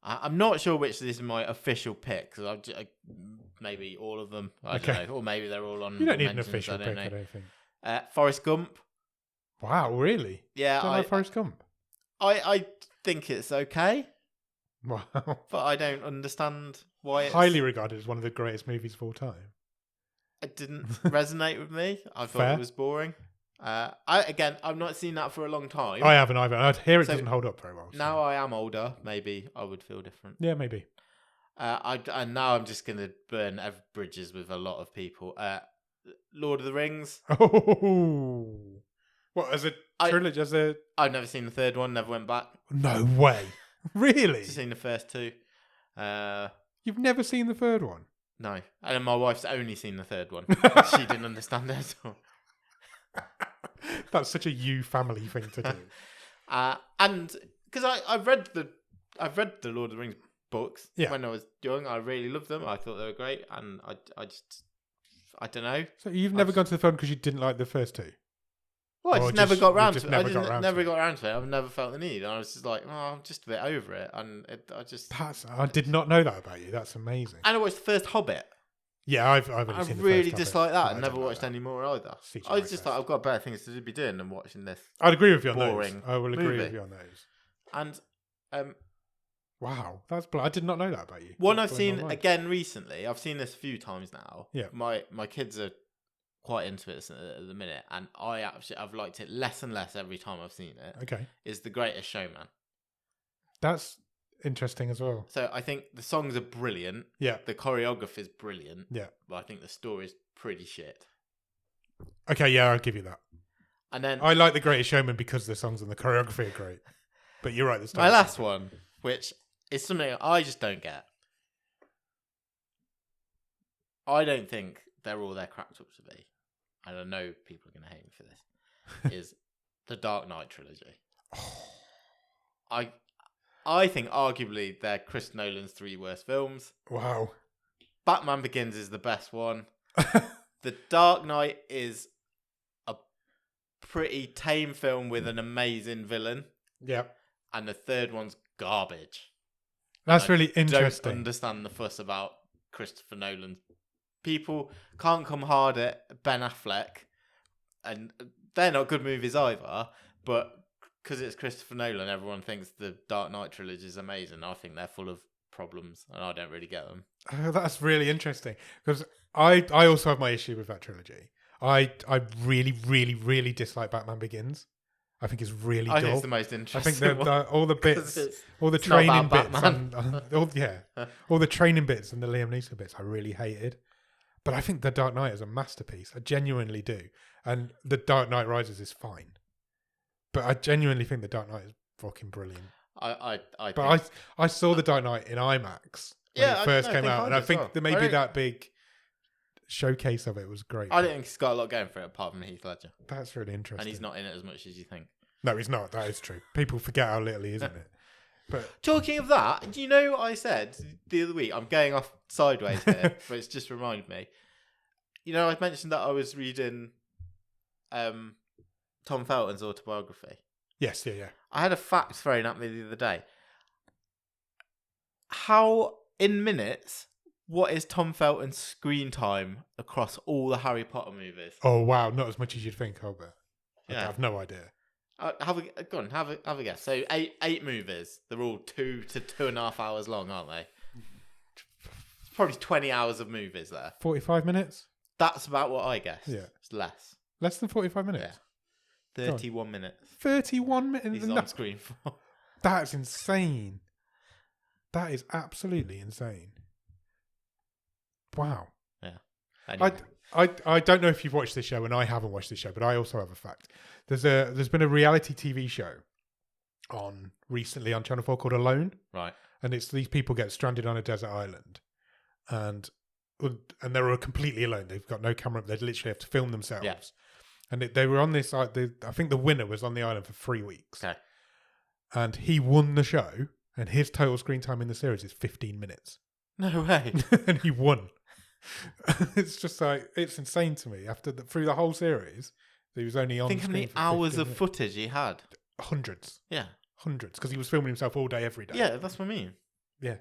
I'm not sure which this is my official pick, because maybe all of them. I don't know, or maybe they're all on. You don't need an mentions, official pick, know. I don't think. Forrest Gump. Wow, really? Yeah, Don't like Forrest Gump. I think it's okay, Wow. but I don't understand why it's Highly regarded as one of the greatest movies of all time. It didn't resonate with me. I thought Fair. it was boring. I've not seen that for a long time. I haven't either. I hear it So, doesn't hold up very well. So. Now I am older, maybe I would feel different. Yeah, maybe. And now I'm just going to burn bridges with a lot of people. Lord of the Rings. Oh. What, as a trilogy? I've never seen the third one, never went back. No way. Really? Just seen the first two. You've never seen the third one? No. And my wife's only seen the third one. She didn't understand it at all. That's such a you family thing to do. And because I've read the Lord of the Rings books when I was young. I really loved them. I thought they were great, and I don't know. So you've never gone to the film because you didn't like the first two? Well, I just never got round to it. Never got around to it. I've never felt the need. And I was just like, I'm just a bit over it. And I did not know that about you. That's amazing. And I watched the first Hobbit. Yeah, I've only seen the first really Hobbit, dislike that but and never watched any more either. I was just like, I've got better things to be doing than watching this. I'd agree with you on boring those. I will agree movie. with you on those. And wow, I did not know that about you. One I've seen again recently. I've seen this a few times now. Yeah, my kids are quite into it at the minute, and I've liked it less and less every time I've seen it. Okay, is The Greatest Showman. That's interesting as well. So I think the songs are brilliant. Yeah, the choreography is brilliant. Yeah, but I think the story is pretty shit. Okay, yeah, I'll give you that. And then I like The Greatest Showman because the songs and the choreography are great. But you're right. My last one, which is something I just don't get. I don't think they're all they're cracked up to be. And I know people are going to hate me for this, is the Dark Knight trilogy. I think arguably they're Chris Nolan's 3 worst films. Wow. Batman Begins is the best one. The Dark Knight is a pretty tame film with an amazing villain. Yeah. And the third one's garbage. That's really interesting. I don't understand the fuss about Christopher Nolan. People can't come hard at Ben Affleck, and they're not good movies either, but because it's Christopher Nolan, everyone thinks the Dark Knight trilogy is amazing. I think they're full of problems, and I don't really get them. That's really interesting, because I also have my issue with that trilogy. I really, really, really dislike Batman Begins. I think it's really dull. I think it's the most interesting. I think all the bits, all the training bits, all the training bits and the Liam Neeson bits, I really hated. But I think The Dark Knight is a masterpiece. I genuinely do. And The Dark Knight Rises is fine. But I genuinely think The Dark Knight is fucking brilliant. I saw The Dark Knight in IMAX when it first came out. And I think that big showcase of it was great. I don't think he's got a lot going for it apart from Heath Ledger. That's really interesting. And he's not in it as much as you think. No, he's not. That is true. People forget how little he is in it. But talking of that, do you know what I said the other week? I'm going off sideways here, but it's just reminded me. You know, I mentioned that I was reading Tom Felton's autobiography. Yes, yeah. I had a fact thrown at me the other day. How, in minutes, what is Tom Felton's screen time across all the Harry Potter movies? Oh, wow. Not as much as you'd think, Albert. Yeah. I have no idea. Have a guess. So eight movies. They're all 2 to 2.5 hours long, aren't they? It's probably 20 hours of movies there. 45 minutes? That's about what I guessed. Yeah. It's less. Less than 45 minutes? Yeah. 31 minutes. 31 minutes? He's on screen for. That's insane. That is absolutely insane. Wow. Yeah. Anyway. I don't know if you've watched this show, and I haven't watched this show, but I also have a fact. There's been a reality TV show on recently on Channel 4 called Alone. Right. And it's these people get stranded on a desert island, and they're completely alone. They've got no camera. They literally have to film themselves. Yeah. And they were on this. I think the winner was on the island for 3 weeks. Okay. And he won the show, and his total screen time in the series is 15 minutes. No way. And he won. It's just like, it's insane to me. Through the whole series, he was only on. Think how many hours of footage he had. Hundreds. Yeah. Hundreds, because he was filming himself all day, every day. Yeah, that's what I mean. Yeah.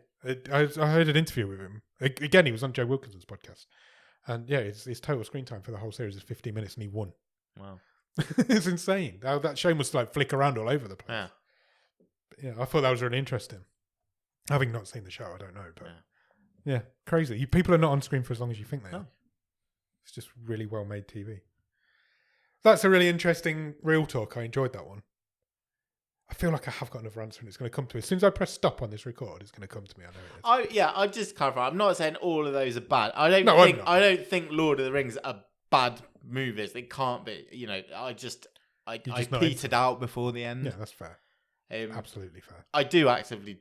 I heard an interview with him. Again, he was on Joe Wilkinson's podcast. And yeah, his total screen time for the whole series is 15 minutes, and he won. Wow. It's insane. That show must like flick around all over the place. Yeah. But yeah, I thought that was really interesting. Having not seen the show, I don't know. But yeah crazy. People are not on screen for as long as you think they are. It's just really well-made TV. That's a really interesting real talk. I enjoyed that one. I feel like I have got another answer, and it's going to come to me. As soon as I press stop on this record, it's going to come to me. I know it is. I just clarify. I'm not saying all of those are bad. I don't think Lord of the Rings are bad movies. They can't be. You know, I petered out before the end. Yeah, that's fair. Absolutely fair. I do actively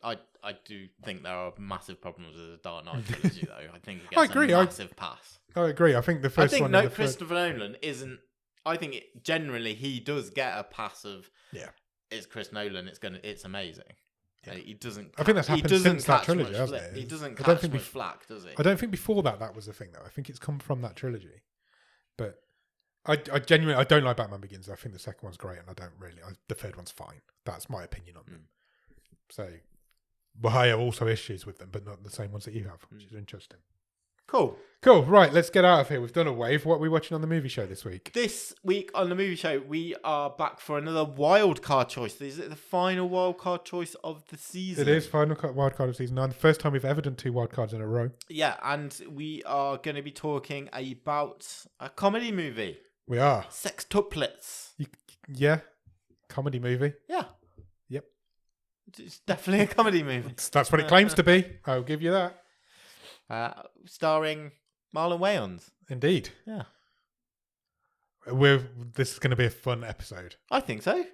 I do think there are massive problems with the Dark Knight trilogy, though. I think it gets a massive pass. I agree. I think the first one. Christopher Nolan isn't. I think generally he does get a pass of. Yeah. It's Chris Nolan. It's amazing. Yeah. He doesn't. I think that's happened since that trilogy, hasn't it? He doesn't catch much flack, does he? I don't think before that was the thing, though. I think it's come from that trilogy. But I genuinely don't like Batman Begins. I think the second one's great, and I don't really. The third one's fine. That's my opinion on them. So, but I have also issues with them, but not the same ones that you have, which is interesting. Cool. Right, let's get out of here. We've done a wave. What are we watching on the movie show this week? This week on the movie show, we are back for another wild card choice. Is it the final wild card choice of the season? It is final wild card of season 9. The first time we've ever done 2 wild cards in a row. Yeah, and we are going to be talking about a comedy movie. We are. Sextuplets. Yeah. Comedy movie. Yeah. Yep. It's definitely a comedy movie. That's what it claims to be. I'll give you that. Starring Marlon Wayans. Indeed. Yeah. This is going to be a fun episode. I think so.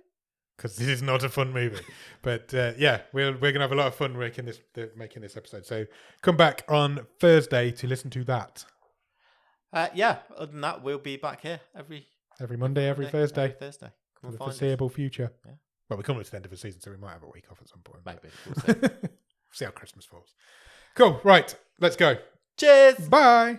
Because this is not a fun movie. But yeah, we're going to have a lot of fun making this episode. So come back on Thursday to listen to that. Yeah, other than that, we'll be back here every Monday, every Thursday. Every Thursday. For the foreseeable future. Yeah. Well, we're coming to the end of the season, so we might have a week off at some point. Maybe. We'll see. See how Christmas falls. Cool. Right. Let's go. Cheers. Bye.